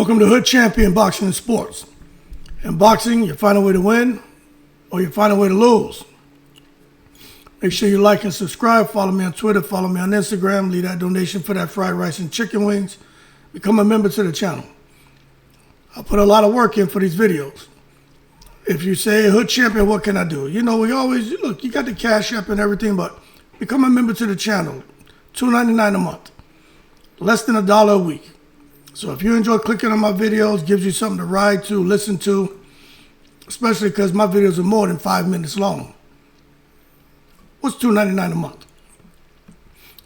Welcome to Hood Champion Boxing and Sports. In boxing, you find a way to win or you find a way to lose. Make sure you like and subscribe. Follow me on Twitter. Follow me on Instagram. Leave that donation for that fried rice and chicken wings. Become a member to the channel. I put a lot of work in for these videos. If you say, Hood Champion, what can I do? You know, we always, look, you got the Cash App and everything, but become a member to the channel. $2.99 a month. Less than $1 a week. So if you enjoy clicking on my videos, gives you something to ride to, listen to, especially because my videos are more than 5 minutes long. What's $2.99 a month?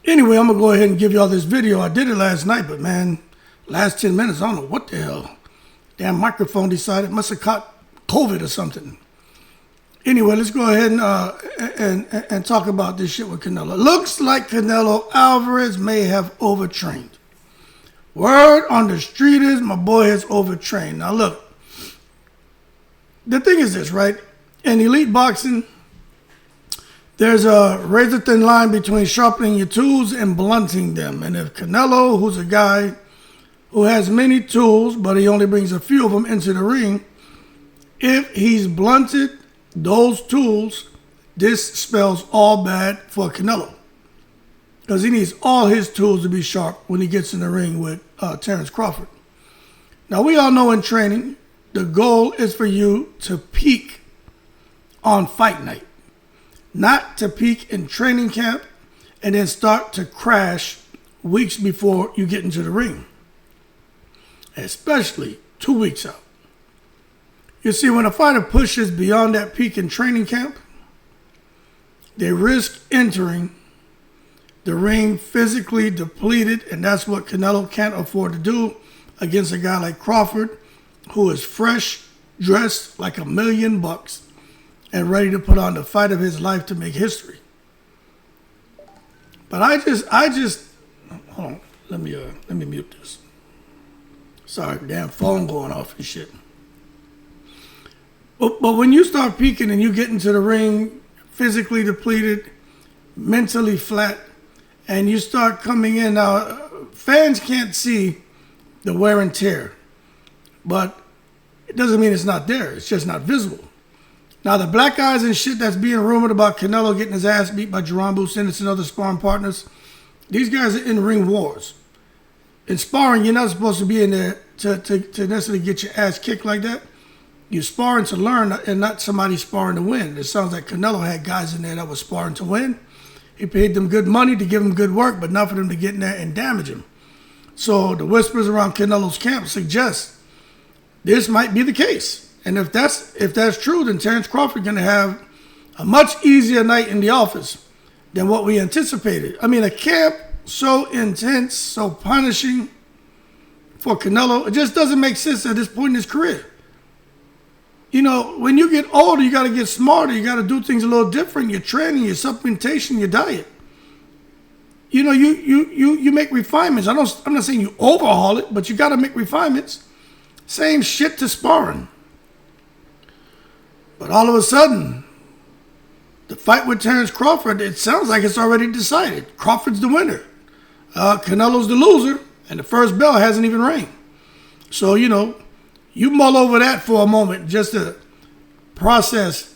Anyway, I'm going to go ahead and give y'all this video. I did it last night, but man, last 10 minutes, I don't know what the hell. Damn microphone decided, must have caught COVID or something. Anyway, let's go ahead and talk about this shit with Canelo. Looks like Canelo Álvarez may have overtrained. Word on the street is my boy has overtrained. Now look, the thing is this, right? In elite boxing, there's a razor thin line between sharpening your tools and blunting them. And if Canelo, who's a guy who has many tools, but he only brings a few of them into the ring, if he's blunted those tools, this spells all bad for Canelo. Because he needs all his tools to be sharp when he gets in the ring with Terence Crawford. Now, we all know in training, the goal is for you to peak on fight night. Not to peak in training camp and then start to crash weeks before you get into the ring. Especially 2 weeks out. You see, when a fighter pushes beyond that peak in training camp, they risk entering the ring physically depleted, and that's what Canelo can't afford to do against a guy like Crawford, who is fresh, dressed like $1 million and ready to put on the fight of his life to make history. But I just hold on, let me mute this. Sorry, damn phone going off and shit. But when you start peaking and you get into the ring physically depleted, mentally flat, and you start coming in, now fans can't see the wear and tear, but it doesn't mean it's not there. It's just not visible. Now the black eyes and shit that's being rumored about Canelo getting his ass beat by Jaron Ennis and other sparring partners, these guys are in ring wars. In sparring, you're not supposed to be in there to necessarily get your ass kicked like that. You're sparring to learn and not somebody sparring to win. It sounds like Canelo had guys in there that were sparring to win. He paid them good money to give them good work, but not for them to get in there and damage him. So the whispers around Canelo's camp suggest this might be the case. And if that's true, then Terence Crawford going to have a much easier night in the office than what we anticipated. I mean, a camp so intense, so punishing for Canelo, it just doesn't make sense at this point in his career. You know, when you get older, you got to get smarter. You got to do things a little different. Your training, your supplementation, your diet. You know, you make refinements. I'm not saying you overhaul it, but you got to make refinements. Same shit to sparring. But all of a sudden, the fight with Terence Crawford, it sounds like it's already decided. Crawford's the winner. Canelo's the loser, and the first bell hasn't even rang. So, you know, you mull over that for a moment just to process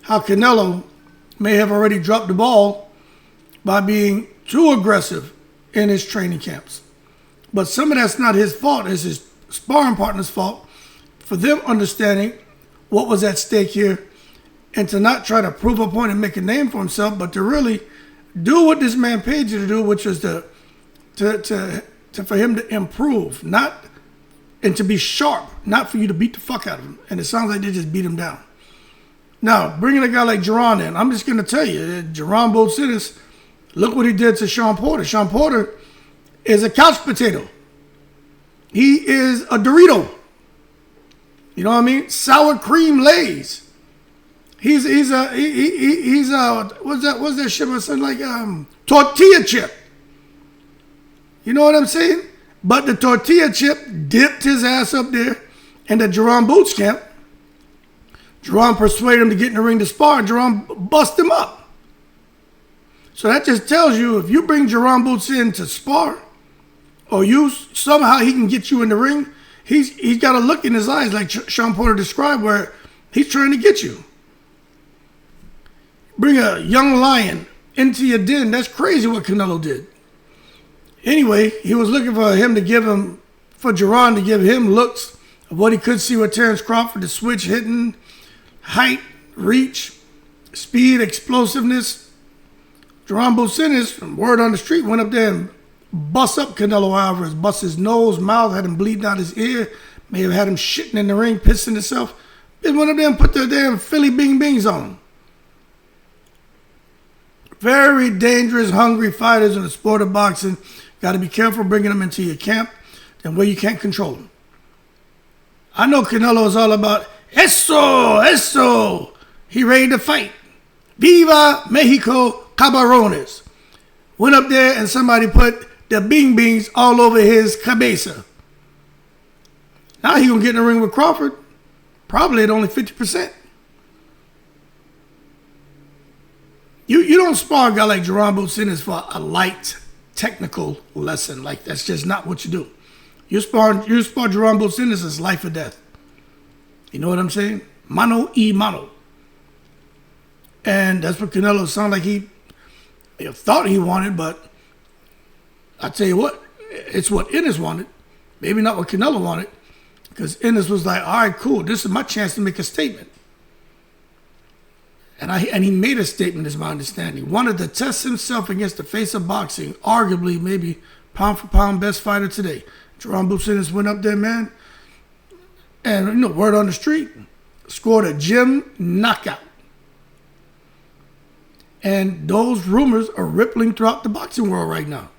how Canelo may have already dropped the ball by being too aggressive in his training camps. But some of that's not his fault. It's his sparring partner's fault for them understanding what was at stake here and to not try to prove a point and make a name for himself, but to really do what this man paid you to do, which was for him to improve, and to be sharp, not for you to beat the fuck out of him. And it sounds like they just beat him down. Now, bringing a guy like Jaron in, I'm just going to tell you, Jaron Ennis, look what he did to Sean Porter. Sean Porter is a couch potato. He is a Dorito. You know what I mean? Sour cream Lay's. He's a what's that shit? Something like tortilla chip. You know what I'm saying? But the tortilla chip dipped his ass up there in the Jaron Boots camp. Jaron persuaded him to get in the ring to spar, and Jaron bust him up. So that just tells you, if you bring Jaron Boots in to spar, or you somehow he can get you in the ring, he's got a look in his eyes like Sean Porter described where he's trying to get you. Bring a young lion into your den. That's crazy what Canelo did. Anyway, he was looking for Jaron to give him looks of what he could see with Terence Crawford, the switch hitting, height, reach, speed, explosiveness. Jaron Ennis, word on the street, went up there and bust up Canelo Álvarez, bust his nose, mouth, had him bleeding out his ear, may have had him shitting in the ring, pissing himself. They went up there and put their damn Philly Bing Bings on him. Very dangerous, hungry fighters in the sport of boxing. Got to be careful bringing them into your camp and where you can't control them. I know Canelo is all about eso. He ready to fight. Viva Mexico Cabrones. Went up there and somebody put the Bing Bings all over his cabeza. Now he gonna get in the ring with Crawford. Probably at only 50%. You don't spar a guy like Jaron Ennis for a light technical lesson. Like, that's just not what you do. You spar Jaron Ennis as life or death. You know what I'm saying? Mano y mano. And that's what Canelo sounded like he thought he wanted, but I tell you what, it's what Ennis wanted. Maybe not what Canelo wanted. Because Ennis was like, all right, cool, this is my chance to make a statement. And he made a statement, is my understanding. He wanted to test himself against the face of boxing, arguably maybe pound for pound best fighter today. Jaron Ennis went up there, man, and word on the street, scored a gym knockout. And those rumors are rippling throughout the boxing world right now.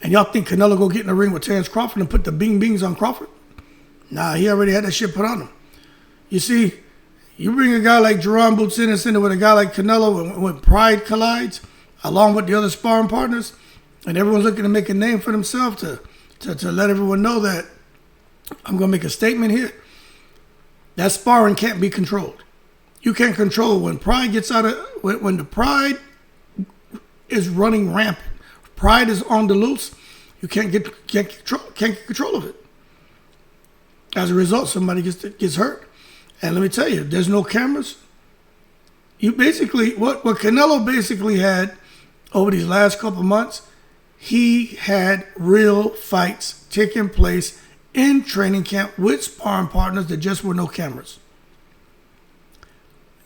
And y'all think Canelo go get in the ring with Terence Crawford and put the Bing Bings on Crawford? Nah, he already had that shit put on him. You see, you bring a guy like Jaron Ennis in with a guy like Canelo, and when pride collides, along with the other sparring partners, and everyone's looking to make a name for themselves to let everyone know that I'm going to make a statement here, that sparring can't be controlled. You can't control when pride gets out of, when the pride is running rampant, pride is on the loose, you can't get control of it. As a result, somebody gets hurt. And let me tell you, there's no cameras. You basically, what Canelo basically had over these last couple months, he had real fights taking place in training camp with sparring partners that just were no cameras.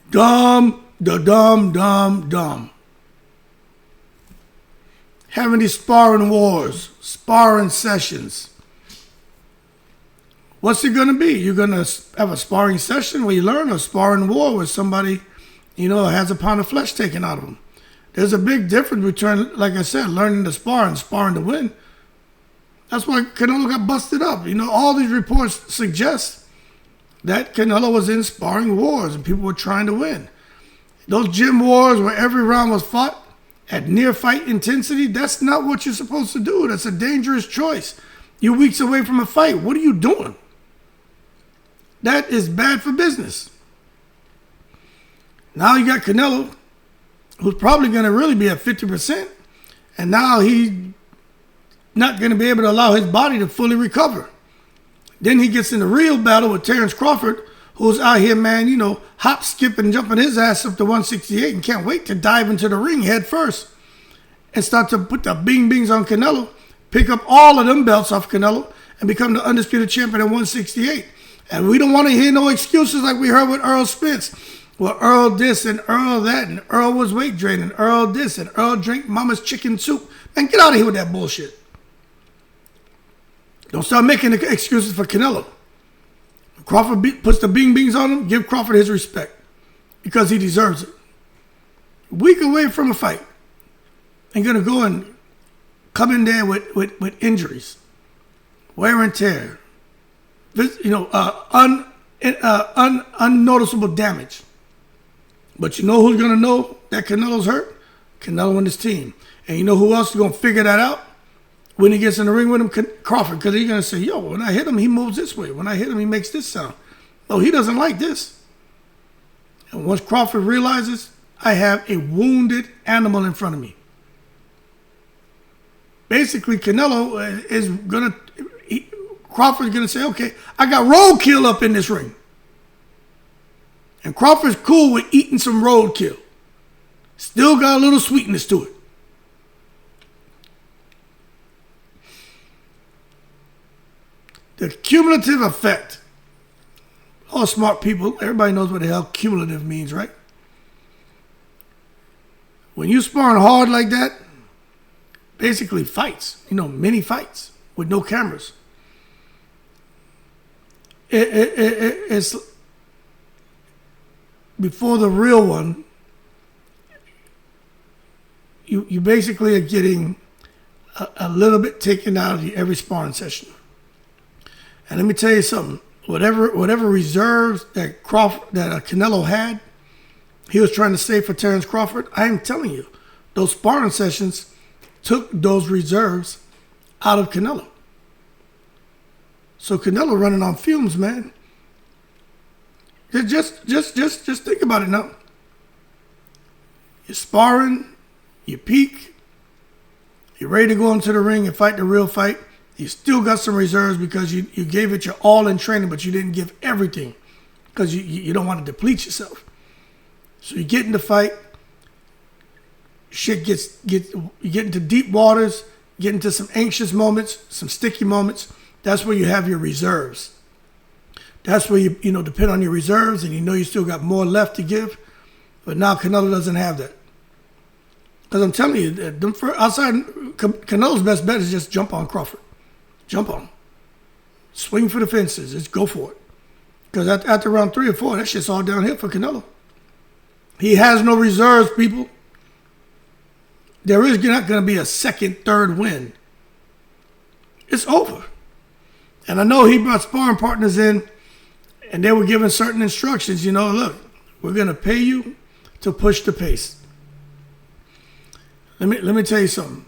Dumb. Having these sparring wars, sparring sessions. What's it going to be? You're going to have a sparring session where you learn, a sparring war where somebody, has a pound of flesh taken out of them. There's a big difference between, like I said, learning to spar and sparring to win. That's why Canelo got busted up. All these reports suggest that Canelo was in sparring wars and people were trying to win. Those gym wars where every round was fought at near fight intensity, that's not what you're supposed to do. That's a dangerous choice. You're weeks away from a fight. What are you doing? That is bad for business. Now you got Canelo, who's probably going to really be at 50%, and now he's not going to be able to allow his body to fully recover. Then he gets in a real battle with Terence Crawford, who's out here, man, hop, skipping, jumping his ass up to 168 and can't wait to dive into the ring head first and start to put the Bing Bings on Canelo, pick up all of them belts off Canelo, and become the undisputed champion at 168. And we don't want to hear no excuses like we heard with Earl Spence. Well, Earl this and Earl that, and Earl was weight draining, Earl this, and Earl drank mama's chicken soup. Man, get out of here with that bullshit. Don't start making excuses for Canelo. Crawford puts the Bing Bings on him, give Crawford his respect because he deserves it. Week away from a fight and going to go and come in there with injuries, wear and tear, unnoticeable damage. But you know who's going to know that Canelo's hurt? Canelo and his team. And you know who else is going to figure that out when he gets in the ring with him? Crawford. Because he's going to say, yo, when I hit him, he moves this way. When I hit him, he makes this sound. No, he doesn't like this. And once Crawford realizes, I have a wounded animal in front of me. Basically, Canelo is going to... Crawford's going to say, okay, I got roadkill up in this ring. And Crawford's cool with eating some roadkill. Still got a little sweetness to it. The cumulative effect. All smart people, everybody knows what the hell cumulative means, right? When you sparring hard like that, basically fights, mini fights with no cameras. It's before the real one. You basically are getting a little bit taken out of you every sparring session. And let me tell you something. Whatever reserves that Canelo had, he was trying to save for Terence Crawford. I am telling you, those sparring sessions took those reserves out of Canelo. So Canelo running on fumes, man. Just think about it now. You're sparring, you peak, you're ready to go into the ring and fight the real fight. You still got some reserves because you gave it your all in training, but you didn't give everything because you don't want to deplete yourself. So you get in the fight, you get into deep waters, get into some anxious moments, some sticky moments. That's where you have your reserves. That's where you depend on your reserves, and you still got more left to give. But now Canelo doesn't have that. Because I'm telling you, outside Canelo's best bet is just jump on Crawford. Jump on him. Swing for the fences. Just go for it. Because after round 3 or 4, that shit's all downhill for Canelo. He has no reserves, people. There is not going to be a second, third win. It's over. And I know he brought sparring partners in, and they were given certain instructions. Look, we're going to pay you to push the pace. Let me tell you something.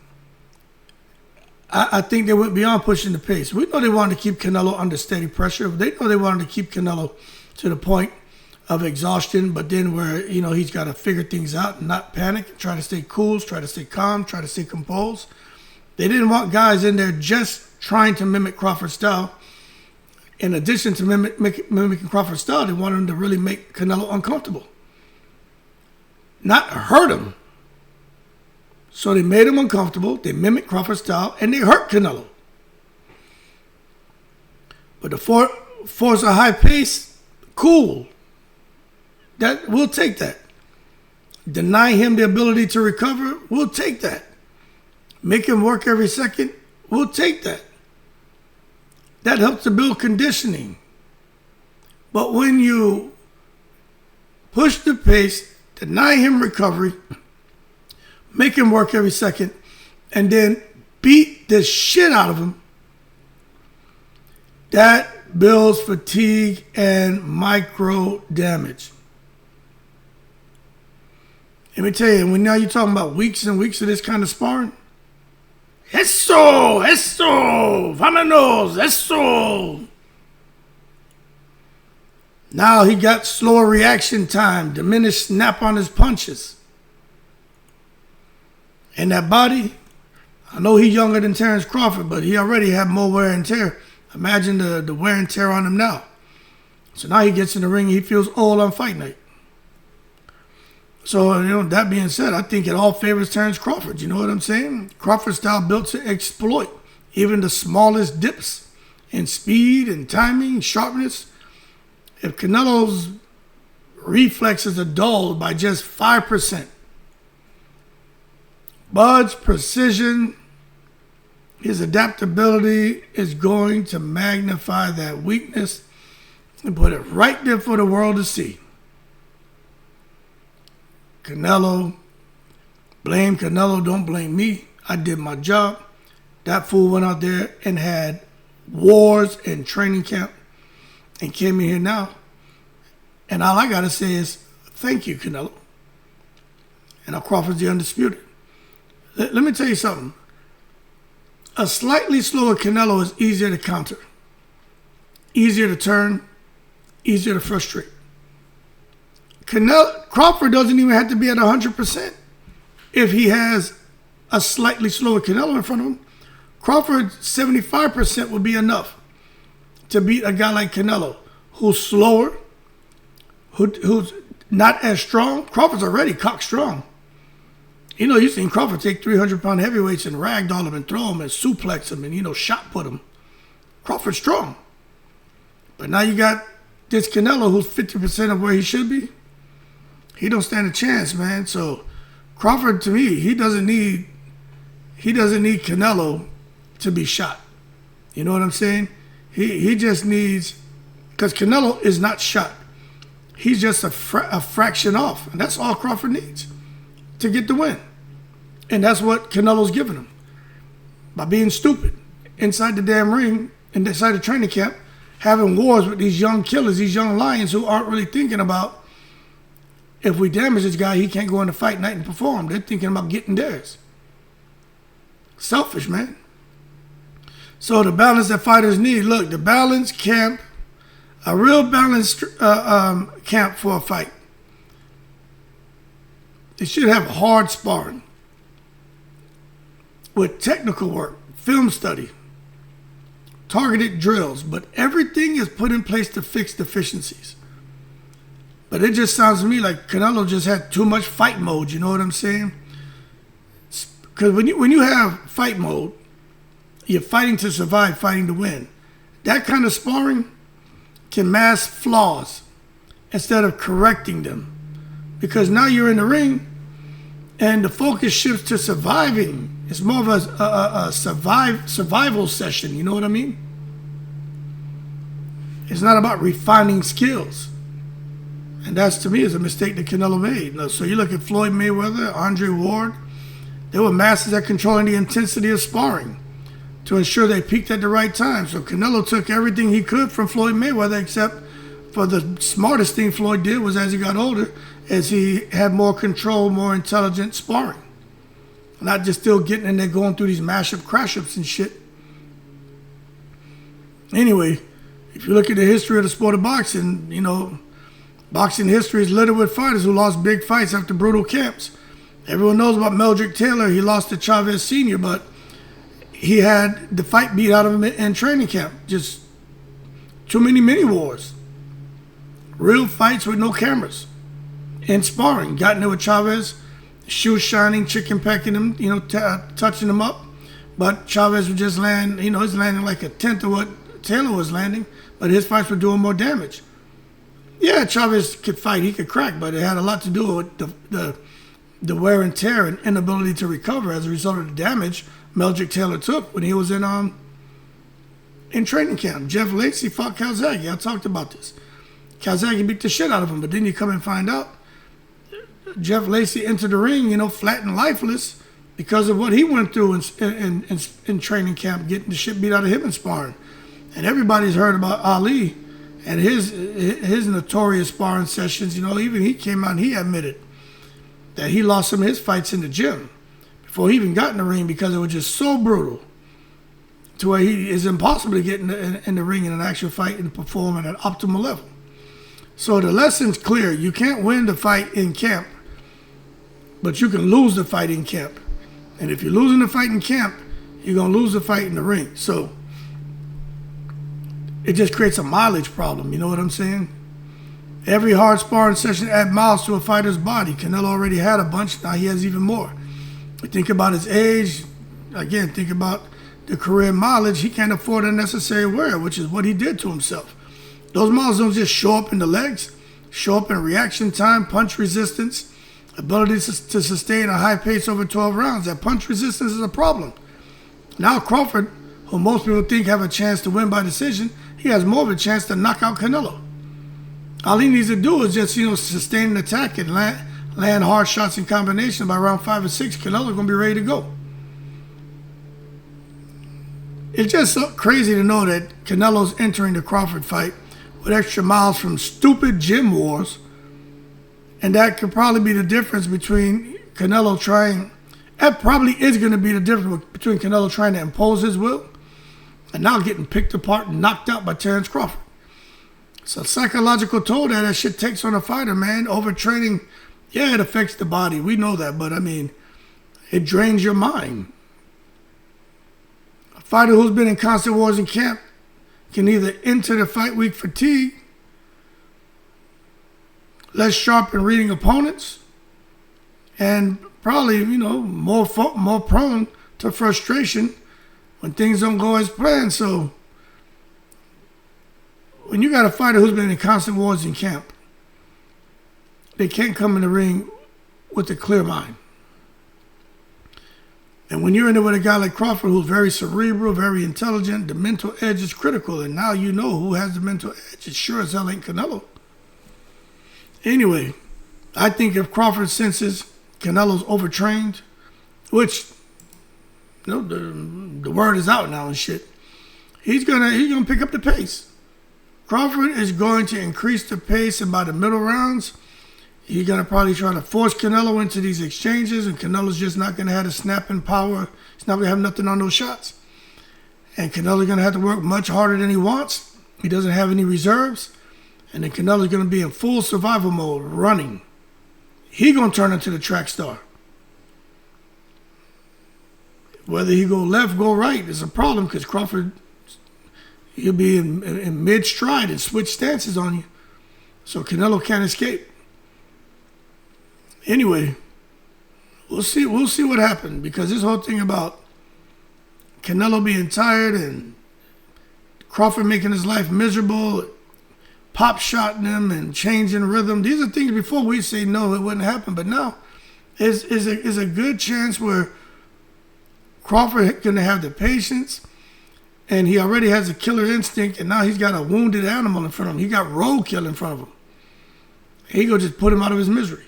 I think they went beyond pushing the pace. We know they wanted to keep Canelo under steady pressure. They know they wanted to keep Canelo to the point of exhaustion, but then where, he's got to figure things out and not panic, try to stay cool, try to stay calm, try to stay composed. They didn't want guys in there just trying to mimic Crawford's style. In addition to mimicking Crawford's style, they wanted him to really make Canelo uncomfortable. Not hurt him. So they made him uncomfortable, they mimicked Crawford's style, and they hurt Canelo. But to force a high pace, cool. We'll take that. Deny him the ability to recover, we'll take that. Make him work every second, we'll take that. That helps to build conditioning. But when you push the pace, deny him recovery, make him work every second, and then beat the shit out of him, that builds fatigue and micro damage. Let me tell you, when now you're talking about weeks and weeks of this kind of sparring, eso, vámonos, eso. Now he got slower reaction time, diminished snap on his punches. And that body, I know he's younger than Terence Crawford, but he already had more wear and tear. Imagine the wear and tear on him now. So now he gets in the ring, he feels old on fight night. So, that being said, I think it all favors Terence Crawford. You know what I'm saying? Crawford's style built to exploit even the smallest dips in speed and timing, sharpness. If Canelo's reflexes are dulled by just 5%, Bud's precision, his adaptability is going to magnify that weakness and put it right there for the world to see. Canelo, blame Canelo, don't blame me. I did my job. That fool went out there and had wars in training camp and came in here now. And all I got to say is, thank you, Canelo. And now Crawford's the undisputed. Let me tell you something. A slightly slower Canelo is easier to counter, easier to turn, easier to frustrate. Crawford doesn't even have to be at 100%. If he has a slightly slower Canelo in front of him, Crawford 75% would be enough. to beat a guy like Canelo, who's slower, who's not as strong. Crawford's already cock strong. You know, you've seen Crawford take 300-pound heavyweights and ragdoll him and throw him and suplex him and, you know, shot put him. Crawford's strong. But now you got this Canelo who's 50% of where he should be. He don't stand a chance, man. So Crawford, to me, he doesn't need Canelo to be shot. You know what I'm saying? He just needs, because Canelo is not shot. He's just a fraction off. And that's all Crawford needs to get the win. And that's what Canelo's giving him. By being stupid inside the damn ring, inside the training camp, having wars with these young killers, these young lions who aren't really thinking about, if we damage this guy, he can't go in the fight night and perform. They're thinking about getting theirs. Selfish, man. So the balance that fighters need, look, the balanced camp, a real balanced camp for a fight. It should have hard sparring with technical work, film study, targeted drills, but everything is put in place to fix deficiencies. But it just sounds to me like Canelo just had too much fight mode, you know what I'm saying? Because when you have fight mode, you're fighting to survive, fighting to win. That kind of sparring can mask flaws instead of correcting them. Because now you're in the ring and the focus shifts to surviving. It's more of a survival session, you know what I mean? It's not about refining skills. And that's, to me, is a mistake that Canelo made. So you look at Floyd Mayweather, Andre Ward, they were masters at controlling the intensity of sparring to ensure they peaked at the right time. So Canelo took everything he could from Floyd Mayweather, except for the smartest thing Floyd did was, as he got older, is he had more control, more intelligent sparring. Not just still getting in there going through these mash-up, crash-ups and shit. Anyway, if you look at the history of the sport of boxing, you know, boxing history is littered with fighters who lost big fights after brutal camps. Everyone knows about Meldrick Taylor. He lost to Chavez Sr., but he had the fight beat out of him in training camp. Just too many mini wars. Real fights with no cameras. And sparring. Got in there with Chavez, shoes shining, chicken pecking him, you know, touching him up. But Chavez would just land, you know, he's landing like a tenth of what Taylor was landing, but his fights were doing more damage. Yeah, Chavez could fight, he could crack, but it had a lot to do with the wear and tear and inability to recover as a result of the damage Meldrick Taylor took when he was in training camp. Jeff Lacey fought Calzaghe. I talked about this. Calzaghe beat the shit out of him, but then you come and find out Jeff Lacey entered the ring, you know, flat and lifeless because of what he went through in training camp, getting the shit beat out of him in sparring. And everybody's heard about Ali and his notorious sparring sessions. You know, even he came out and he admitted that he lost some of his fights in the gym before he even got in the ring because it was just so brutal to where it's impossible to get in the ring in an actual fight and perform at an optimal level. So the lesson's clear. You can't win the fight in camp, but you can lose the fight in camp. And if you're losing the fight in camp, you're going to lose the fight in the ring. So it just creates a mileage problem. You know what I'm saying? Every hard sparring session adds miles to a fighter's body. Canelo already had a bunch. Now he has even more. Think about his age. Again, think about the career mileage. He can't afford unnecessary wear, which is what he did to himself. Those miles don't just show up in the legs, show up in reaction time, punch resistance, ability to sustain a high pace over 12 rounds. That punch resistance is a problem. Now Crawford, who most people think have a chance to win by decision, he has more of a chance to knock out Canelo. All he needs to do is just, you know, sustain an attack and land hard shots in combination. By round 5 or 6, Canelo's going to be ready to go. It's just so crazy to know that Canelo's entering the Crawford fight with extra miles from stupid gym wars. And that could probably be the difference between Canelo trying, that probably is going to be the difference between Canelo trying to impose his will and now getting picked apart and knocked out by Terence Crawford. It's a psychological toll that shit takes on a fighter, man. Overtraining, yeah, it affects the body. We know that, but I mean, it drains your mind. A fighter who's been in constant wars in camp can either enter the fight week fatigued, less sharp in reading opponents, and probably, more prone to frustration when things don't go as planned. So when you got a fighter who's been in constant wars in camp, they can't come in the ring with a clear mind. And when you're in there with a guy like Crawford, who's very cerebral, very intelligent, the mental edge is critical. And now you know who has the mental edge. It sure as hell ain't Canelo. Anyway, I think if Crawford senses Canelo's overtrained, which the word is out now and shit, he's gonna pick up the pace. Crawford is going to increase the pace, and by the middle rounds, he's going to probably try to force Canelo into these exchanges, and Canelo's just not going to have the snapping power. He's not going to have nothing on those shots. And Canelo's going to have to work much harder than he wants. He doesn't have any reserves. And then Canelo's going to be in full survival mode, running. He's going to turn into the track star. Whether he go left, go right is a problem, because Crawford, he'll be in mid-stride and switch stances on you. So Canelo can't escape. Anyway, we'll see what happens, because this whole thing about Canelo being tired and Crawford making his life miserable, pop shotting him and changing rhythm, these are things before we say no, it wouldn't happen. But now is a good chance where Crawford going to have the patience, and he already has a killer instinct, and now he's got a wounded animal in front of him. He got roadkill in front of him. He going to just put him out of his misery.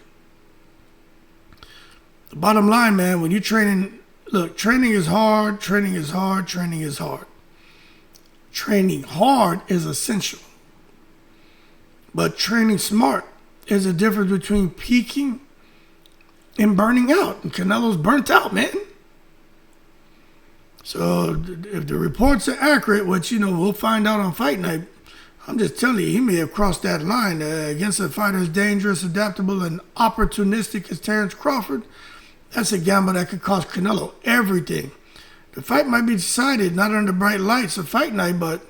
The bottom line, man, when you're training, look, training is hard, training is hard, training is hard. Training hard is essential. But training smart is the difference between peaking and burning out. And Canelo's burnt out, man. So if the reports are accurate, which, we'll find out on fight night, I'm just telling you, he may have crossed that line against a fighter as dangerous, adaptable, and opportunistic as Terence Crawford. That's a gamble that could cost Canelo everything. The fight might be decided not under bright lights of fight night, but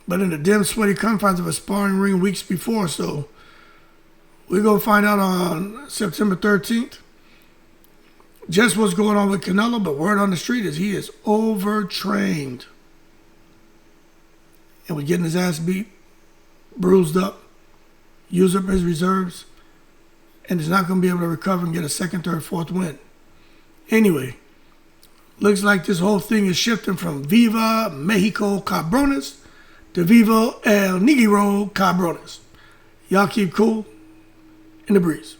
in the dim, sweaty confines of a sparring ring weeks before. So we're going to find out on September 13th just what's going on with Canelo, but word on the street is he is overtrained. And we're getting his ass beat, bruised up, use up his reserves, and is not going to be able to recover and get a second, third, fourth win. Anyway, looks like this whole thing is shifting from Viva Mexico Cabrones to Viva El Negro Cabrones. Y'all keep cool in the breeze.